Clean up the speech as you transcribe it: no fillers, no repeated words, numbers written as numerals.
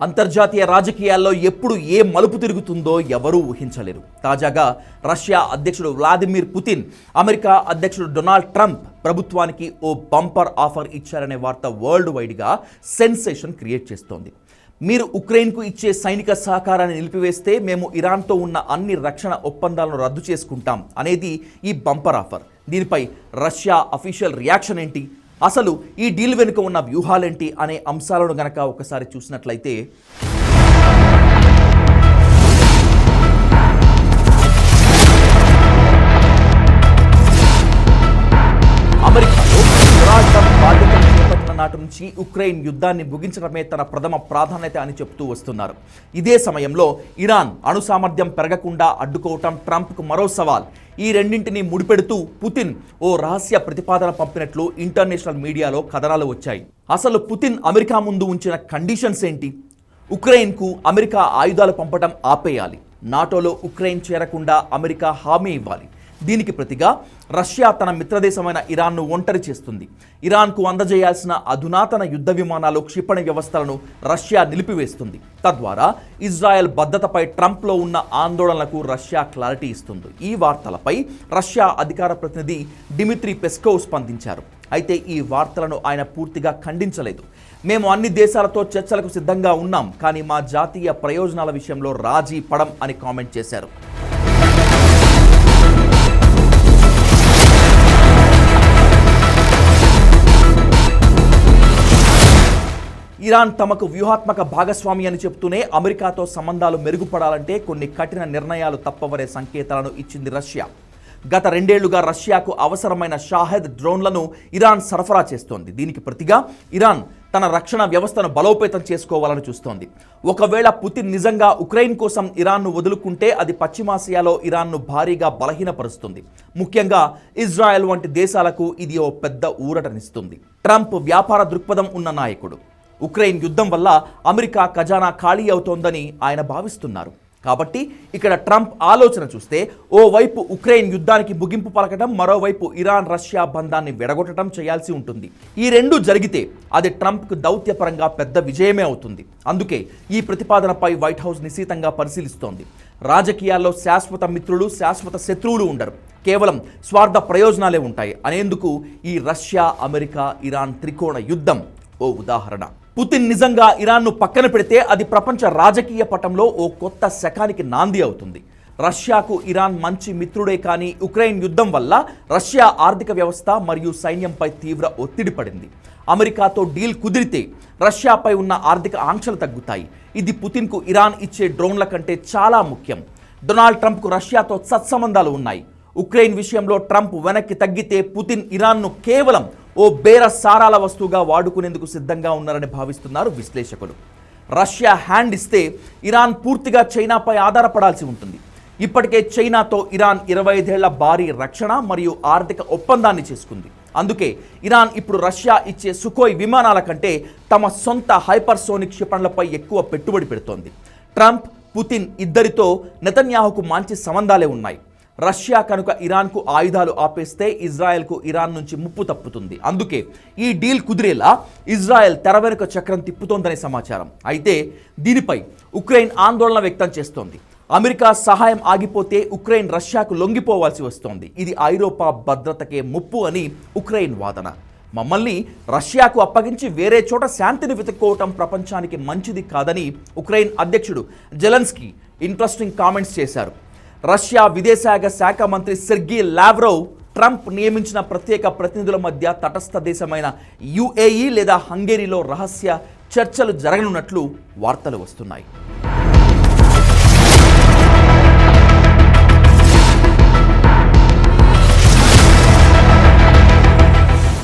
అంతర్జాతీయ రాజకీయాల్లో ఎప్పుడు ఏ మలుపు తిరుగుతుందో ఎవరూ ఊహించలేరు. తాజాగా రష్యా అధ్యక్షుడు వ్లాదిమిర్ పుతిన్, అమెరికా అధ్యక్షుడు డొనాల్డ్ ట్రంప్ ప్రభుత్వానికి ఓ బంపర్ ఆఫర్ ఇచ్చారనే వార్త వరల్డ్ వైడ్గా సెన్సేషన్ క్రియేట్ చేస్తోంది. మీరు ఉక్రెయిన్కు ఇచ్చే సైనిక సహకారాన్ని నిలిపివేస్తే మేము ఇరాన్తో ఉన్న అన్ని రక్షణ ఒప్పందాలను రద్దు చేసుకుంటాం అనేది ఈ బంపర్ ఆఫర్. దీనిపై రష్యా అఫీషియల్ రియాక్షన్ ఏంటి, అసలు ఈ డీల్ వెనుక ఉన్న వ్యూహాలేంటి అనే అంశాలను గనక ఒకసారి చూసినట్లయితే, అమెరికాలో డొనాల్డ్ ట్రంప్ బాధ్యతలు చేపట్టిన నాటి నుంచి ఉక్రెయిన్ యుద్ధాన్ని ముగించడమే తన ప్రథమ ప్రాధాన్యత అని చెబుతూ వస్తున్నారు. ఇదే సమయంలో ఇరాన్ అణు సామర్థ్యం పెరగకుండా అడ్డుకోవటం ట్రంప్కు మరో సవాల్. ఈ రెండింటిని ముడిపెడుతూ పుతిన్ ఓ రహస్య ప్రతిపాదన పంపినట్లు ఇంటర్నేషనల్ మీడియాలో కథనాలు వచ్చాయి. అసలు పుతిన్ అమెరికా ముందు ఉంచిన కండిషన్స్ ఏంటి? ఉక్రెయిన్కు అమెరికా ఆయుధాలు పంపడం ఆపేయాలి, నాటోలో ఉక్రెయిన్ చేరకుండా అమెరికా హామీ ఇవ్వాలి, దీనికి ప్రతిగా రష్యా తన మిత్రదేశమైన ఇరాన్ను ఒంటరి చేస్తుంది, ఇరాన్కు అందజేయాల్సిన అధునాతన యుద్ధ విమానాలు, క్షిపణి వ్యవస్థలను రష్యా నిలిపివేస్తుంది, తద్వారా ఇజ్రాయెల్ భద్రతపై ట్రంప్లో ఉన్న ఆందోళనలకు రష్యా క్లారిటీ ఇస్తుంది. ఈ వార్తలపై రష్యా అధికార ప్రతినిధి డిమిత్రీ పెస్కోవ్ స్పందించారు. అయితే ఈ వార్తలను ఆయన పూర్తిగా ఖండించలేదు. మేము అన్ని దేశాలతో చర్చలకు సిద్ధంగా ఉన్నాం, కానీ మా జాతీయ ప్రయోజనాల విషయంలో రాజీ పడం అని కామెంట్ చేశారు. ఇరాన్ తమకు వ్యూహాత్మక భాగస్వామి అని చెప్తూనే అమెరికాతో సంబంధాలు మెరుగుపడాలంటే కొన్ని కఠిన నిర్ణయాలు తప్పవనే సంకేతాలను ఇచ్చింది రష్యా. గత 2 ఏళ్లుగా రష్యాకు అవసరమైన షాహెద్ డ్రోన్లను ఇరాన్ సరఫరా చేస్తోంది. దీనికి ప్రతిగా ఇరాన్ తన రక్షణ వ్యవస్థను బలోపేతం చేసుకోవాలని చూస్తోంది. ఒకవేళ పుతిన్ నిజంగా ఉక్రెయిన్ కోసం ఇరాన్ను వదులుకుంటే అది పశ్చిమాసియాలో ఇరాన్ను భారీగా బలహీనపరుస్తుంది. ముఖ్యంగా ఇజ్రాయెల్ వంటి దేశాలకు ఇది ఓ పెద్ద ఊరటనిస్తుంది. ట్రంప్ వ్యాపార దృక్పథం ఉన్న నాయకుడు. ఉక్రెయిన్ యుద్ధం వల్ల అమెరికా ఖజానా ఖాళీ అవుతోందని ఆయన భావిస్తున్నారు. కాబట్టి ఇక్కడ ట్రంప్ ఆలోచన చూస్తే ఓవైపు ఉక్రెయిన్ యుద్ధానికి ముగింపు పలకటం, మరోవైపు ఇరాన్ రష్యా బంధాన్ని విడగొట్టడం చేయాల్సి ఉంటుంది. ఈ రెండు జరిగితే అది ట్రంప్కు దౌత్యపరంగా పెద్ద విజయమే అవుతుంది. అందుకే ఈ ప్రతిపాదనపై వైట్ హౌస్ నిశితంగా పరిశీలిస్తోంది. రాజకీయాల్లో శాశ్వత మిత్రులు, శాశ్వత శత్రువులు ఉండరు, కేవలం స్వార్థ ప్రయోజనాలే ఉంటాయి అనేందుకు ఈ రష్యా, అమెరికా, ఇరాన్ త్రికోణ యుద్ధం ఓ ఉదాహరణ. పుతిన్ నిజంగా ఇరాన్ను పక్కన పెడితే అది ప్రపంచ రాజకీయ పటంలో ఓ కొత్త శకానికి నాంది అవుతుంది. రష్యాకు ఇరాన్ మంచి మిత్రుడే, కానీ ఉక్రెయిన్ యుద్ధం వల్ల రష్యా ఆర్థిక వ్యవస్థ మరియు సైన్యంపై తీవ్ర ఒత్తిడి పడింది. అమెరికాతో డీల్ కుదిరితే రష్యాపై ఉన్న ఆర్థిక ఆంక్షలు తగ్గుతాయి. ఇది పుతిన్కు ఇరాన్ ఇచ్చే డ్రోన్ల కంటే చాలా ముఖ్యం. డొనాల్డ్ ట్రంప్కు రష్యాతో సత్సంబంధాలు ఉన్నాయి. ఉక్రెయిన్ విషయంలో ట్రంప్ వెనక్కి తగ్గితే పుతిన్ ఇరాన్ను కేవలం ఓ బేరసారాల వస్తువుగా వాడుకునేందుకు సిద్ధంగా ఉన్నారని భావిస్తున్నారు విశ్లేషకులు. రష్యా హ్యాండ్ ఇస్తే ఇరాన్ పూర్తిగా చైనాపై ఆధారపడాల్సి ఉంటుంది. ఇప్పటికే చైనాతో ఇరాన్ 25 ఏళ్ల భారీ రక్షణ మరియు ఆర్థిక ఒప్పందాన్ని చేసుకుంది. అందుకే ఇరాన్ ఇప్పుడు రష్యా ఇచ్చే సుకోయ్ విమానాల కంటే తమ సొంత హైపర్సోనిక్ క్షిపణులపై ఎక్కువ పెట్టుబడి పెడుతోంది. ట్రంప్, పుతిన్ ఇద్దరితో నెతన్యాహుకు మంచి సంబంధాలే ఉన్నాయి. రష్యా కనుక ఇరాన్కు ఆయుధాలు ఆపేస్తే ఇజ్రాయెల్కు ఇరాన్ నుంచి ముప్పు తప్పుతుంది. అందుకే ఈ డీల్ కుదిరేలా ఇజ్రాయెల్ తెర వెనుక చక్రం తిప్పుతోందనే సమాచారం. అయితే దీనిపై ఉక్రెయిన్ ఆందోళన వ్యక్తం చేస్తోంది. అమెరికా సహాయం ఆగిపోతే ఉక్రెయిన్ రష్యాకు లొంగిపోవాల్సి వస్తోంది. ఇది ఐరోపా భద్రతకే ముప్పు అని ఉక్రెయిన్ వాదన. మమ్మల్ని రష్యాకు అప్పగించి వేరే చోట శాంతిని వెతుక్కోవటం ప్రపంచానికి మంచిది కాదని ఉక్రెయిన్ అధ్యక్షుడు జెలెన్స్కీ ఇంట్రెస్టింగ్ కామెంట్స్ చేశారు. రష్యా విదేశాంగ శాఖ మంత్రి సెర్గీ లావ్రోవ్ ట్రంప్ నియమించిన ప్రత్యేక ప్రతినిధుల మధ్య తటస్థ దేశమైన యుఏఈ లేదా హంగేరీలో రహస్య చర్చలు జరగనున్నట్లు వార్తలు వస్తున్నాయి.